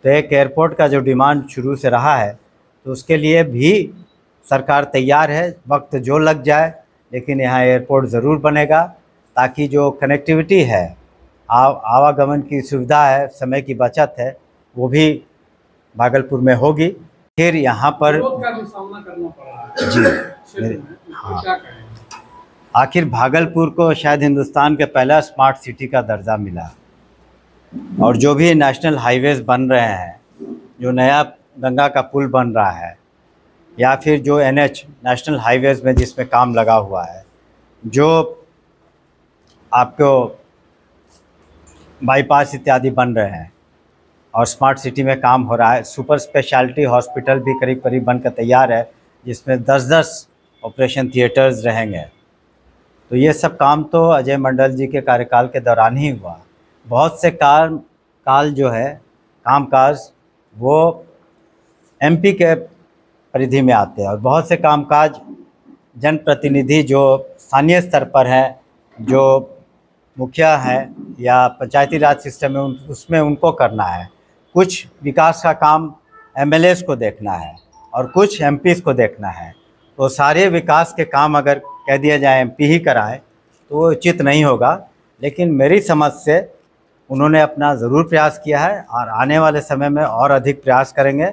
तो एक एयरपोर्ट का जो डिमांड शुरू से रहा है, तो उसके लिए भी सरकार तैयार है। वक्त जो लग जाए, लेकिन यहाँ एयरपोर्ट ज़रूर बनेगा, ताकि जो कनेक्टिविटी है, आवागमन की सुविधा है, समय की बचत है, वो भी भागलपुर में होगी। फिर यहाँ पर का भी सामना करना पड़ा जी हाँ, आखिर भागलपुर को शायद हिंदुस्तान के पहला स्मार्ट सिटी का दर्जा मिला, और जो भी नेशनल हाईवेज बन रहे हैं, जो नया गंगा का पुल बन रहा है, या फिर जो NH नेशनल हाईवेज में जिसमें काम लगा हुआ है, जो आपको बाईपास इत्यादि बन रहे हैं, और स्मार्ट सिटी में काम हो रहा है। सुपर स्पेशलिटी हॉस्पिटल भी करीब करीब बनकर तैयार है, जिसमें 10-10 ऑपरेशन थिएटर्स रहेंगे। तो ये सब काम तो अजय मंडल जी के कार्यकाल के दौरान ही हुआ। बहुत से काल जो है कामकाज वो MP के परिधि में आते हैं, और बहुत से कामकाज जनप्रतिनिधि जो स्थानीय स्तर पर हैं, जो मुखिया हैं या पंचायती राज सिस्टम में, उसमें उनको करना है। कुछ विकास का काम MLAs को देखना है, और कुछ MPs को देखना है। तो सारे विकास के काम अगर कह दिया जाए MP ही कराएं, तो वो उचित नहीं होगा। लेकिन मेरी समझ से उन्होंने अपना ज़रूर प्रयास किया है, और आने वाले समय में और अधिक प्रयास करेंगे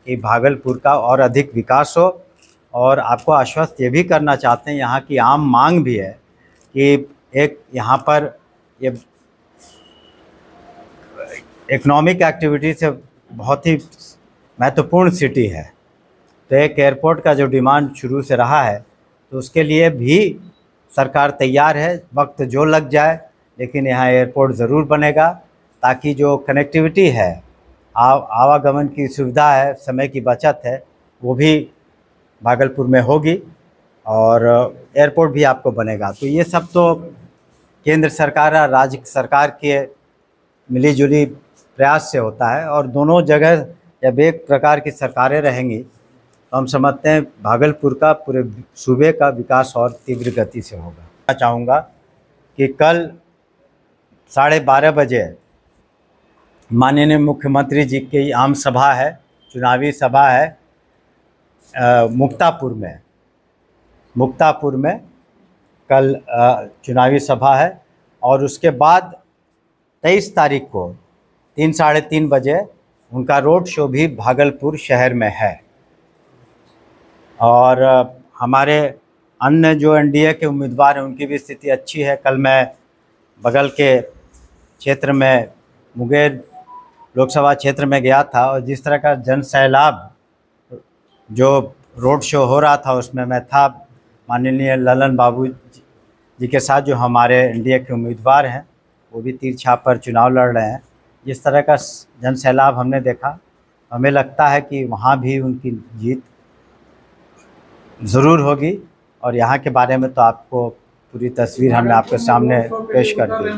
कि भागलपुर का और अधिक विकास हो। और आपको आश्वस्त ये भी करना चाहते हैं, यहाँ की आम मांग भी है कि एक यहाँ पर ये इकोनॉमिक एक्टिविटी से बहुत ही महत्वपूर्ण सिटी है। तो एक एयरपोर्ट का जो डिमांड शुरू से रहा है, तो उसके लिए भी सरकार तैयार है। वक्त जो लग जाए, लेकिन यहाँ एयरपोर्ट ज़रूर बनेगा, ताकि जो कनेक्टिविटी है, आवागमन की सुविधा है, समय की बचत है, वो भी भागलपुर में होगी, और एयरपोर्ट भी आपको बनेगा। तो ये सब तो केंद्र सरकार और राज्य सरकार के मिलीजुली प्रयास से होता है, और दोनों जगह जब एक प्रकार की सरकारें रहेंगी, तो हम समझते हैं भागलपुर का, पूरे सूबे का विकास और तीव्र गति से होगा। मैं चाहूँगा कि कल 12:30 बजे माननीय मुख्यमंत्री जी की आम सभा है, चुनावी सभा है मुक्तापुर में कल चुनावी सभा है। और उसके बाद 23 तारीख को 3-3:30 बजे उनका रोड शो भी भागलपुर शहर में है। और हमारे अन्य जो NDA के उम्मीदवार हैं, उनकी भी स्थिति अच्छी है। कल मैं बगल के क्षेत्र में मुंगेर लोकसभा क्षेत्र में गया था, और जिस तरह का जन सैलाब जो रोड शो हो रहा था, उसमें मैं था। माननीय ललन बाबू जी के साथ जो हमारे NDA के उम्मीदवार हैं, वो भी तीर छाप पर चुनाव लड़ रहे हैं। जिस तरह का जन सैलाब हमने देखा, हमें लगता है कि वहाँ भी उनकी जीत ज़रूर होगी। और यहाँ के बारे में तो आपको पूरी तस्वीर हमने आपके सामने पेश कर दी।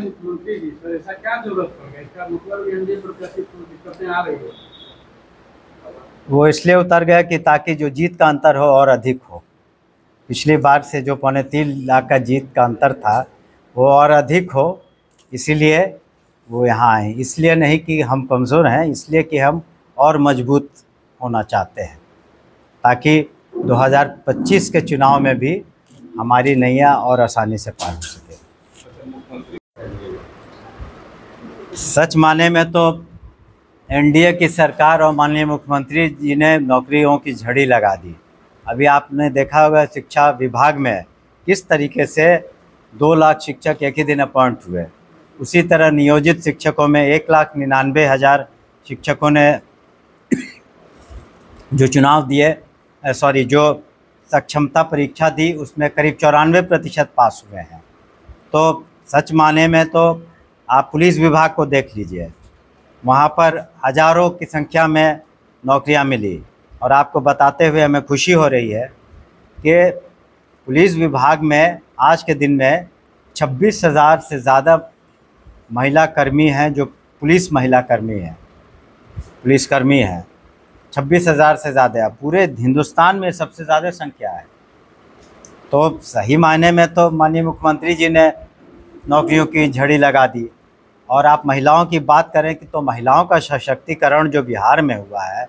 वो इसलिए उतर गया कि ताकि जो जीत का अंतर हो और अधिक हो। पिछली बार से जो 3.25 लाख का जीत का अंतर था, वो और अधिक हो, इसीलिए वो यहाँ आए। इसलिए नहीं कि हम कमज़ोर हैं, इसलिए कि हम और मजबूत होना चाहते हैं, ताकि 2025 के चुनाव में भी हमारी नैया और आसानी से पार हो सके। सच माने में तो NDA की सरकार और माननीय मुख्यमंत्री जी ने नौकरियों की झड़ी लगा दी। अभी आपने देखा होगा शिक्षा विभाग में किस तरीके से 2 लाख शिक्षक एक ही दिन अपॉइंट हुए। उसी तरह नियोजित शिक्षकों में 1,99,000 शिक्षकों ने जो चुनाव दिए, जो सक्षमता परीक्षा दी, उसमें करीब 94% पास हुए हैं। तो सच माने में तो आप पुलिस विभाग को देख लीजिए, वहाँ पर हज़ारों की संख्या में नौकरियां मिली। और आपको बताते हुए हमें खुशी हो रही है कि पुलिस विभाग में आज के दिन में 26,000 से ज़्यादा महिला कर्मी हैं, जो पुलिस महिला कर्मी हैं, पुलिसकर्मी हैं। 26,000 से ज़्यादा, पूरे हिंदुस्तान में सबसे ज़्यादा संख्या है। तो सही मायने में तो माननीय मुख्यमंत्री जी ने नौकरियों की झड़ी लगा दी। और आप महिलाओं की बात करें कि तो महिलाओं का सशक्तिकरण जो बिहार में हुआ है,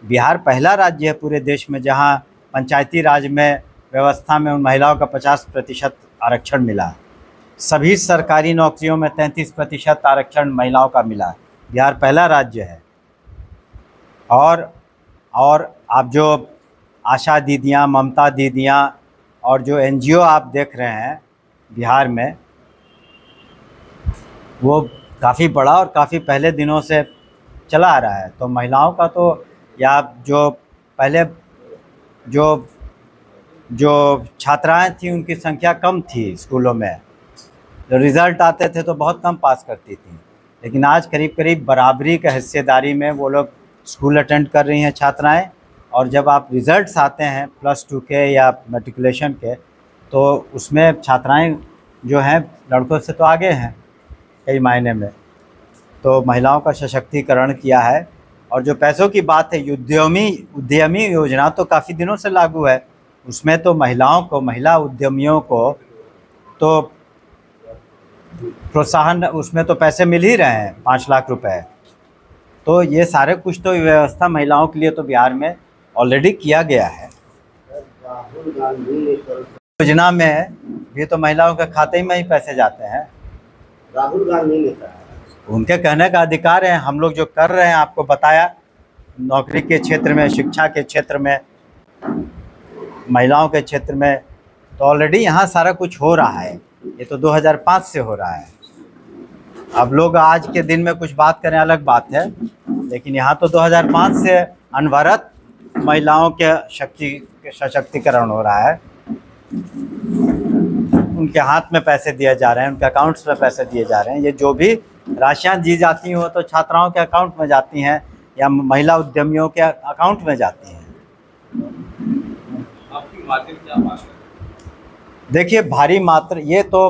बिहार पहला राज्य है पूरे देश में जहां पंचायती राज में व्यवस्था में उन महिलाओं का 50% आरक्षण मिला। सभी सरकारी नौकरियों में 33% आरक्षण महिलाओं का मिला। बिहार पहला राज्य है। और आप जो आशा दीदियाँ, ममता दीदियाँ और जो NGO आप देख रहे हैं बिहार में, वो काफ़ी बड़ा और काफ़ी पहले दिनों से चला आ रहा है। तो महिलाओं का तो, या जो पहले जो छात्राएं थी उनकी संख्या कम थी स्कूलों में, जो रिज़ल्ट आते थे तो बहुत कम पास करती थी, लेकिन आज करीब करीब बराबरी का हिस्सेदारी में वो लोग स्कूल अटेंड कर रही हैं छात्राएं। और जब आप रिज़ल्ट्स आते हैं +2 के या मैट्रिकुलेशन के, तो उसमें छात्राएं जो हैं लड़कों से तो आगे हैं कई मायने में। तो महिलाओं का सशक्तिकरण किया है। और जो पैसों की बात है, उद्यमी योजना तो काफ़ी दिनों से लागू है, उसमें तो महिलाओं को, महिला उद्यमियों को तो प्रोत्साहन, उसमें तो पैसे मिल ही रहे हैं 5 लाख रुपए। तो ये सारे कुछ तो व्यवस्था महिलाओं के लिए तो बिहार में ऑलरेडी किया गया है। योजना में भी तो महिलाओं के खाते में ही पैसे जाते हैं। राहुल गांधी ने कहा, उनके कहने का अधिकार है। हम लोग जो कर रहे हैं, आपको बताया, नौकरी के क्षेत्र में, शिक्षा के क्षेत्र में, महिलाओं के क्षेत्र में, तो ऑलरेडी यहाँ सारा कुछ हो रहा है। ये तो 2005 से हो रहा है। अब लोग आज के दिन में कुछ बात करें अलग बात है, लेकिन यहाँ तो 2005 से अनवरत महिलाओं के सशक्तिकरण हो रहा है। उनके हाथ में पैसे दिए जा रहे हैं, उनके अकाउंट्स में पैसे दिए जा रहे हैं। ये जो भी राशियाँ दी जाती हैं वो तो छात्राओं के अकाउंट में जाती हैं या महिला उद्यमियों के अकाउंट में जाती हैं। आपकी मात्रा क्या बात है? देखिए, भारी मात्रा, ये तो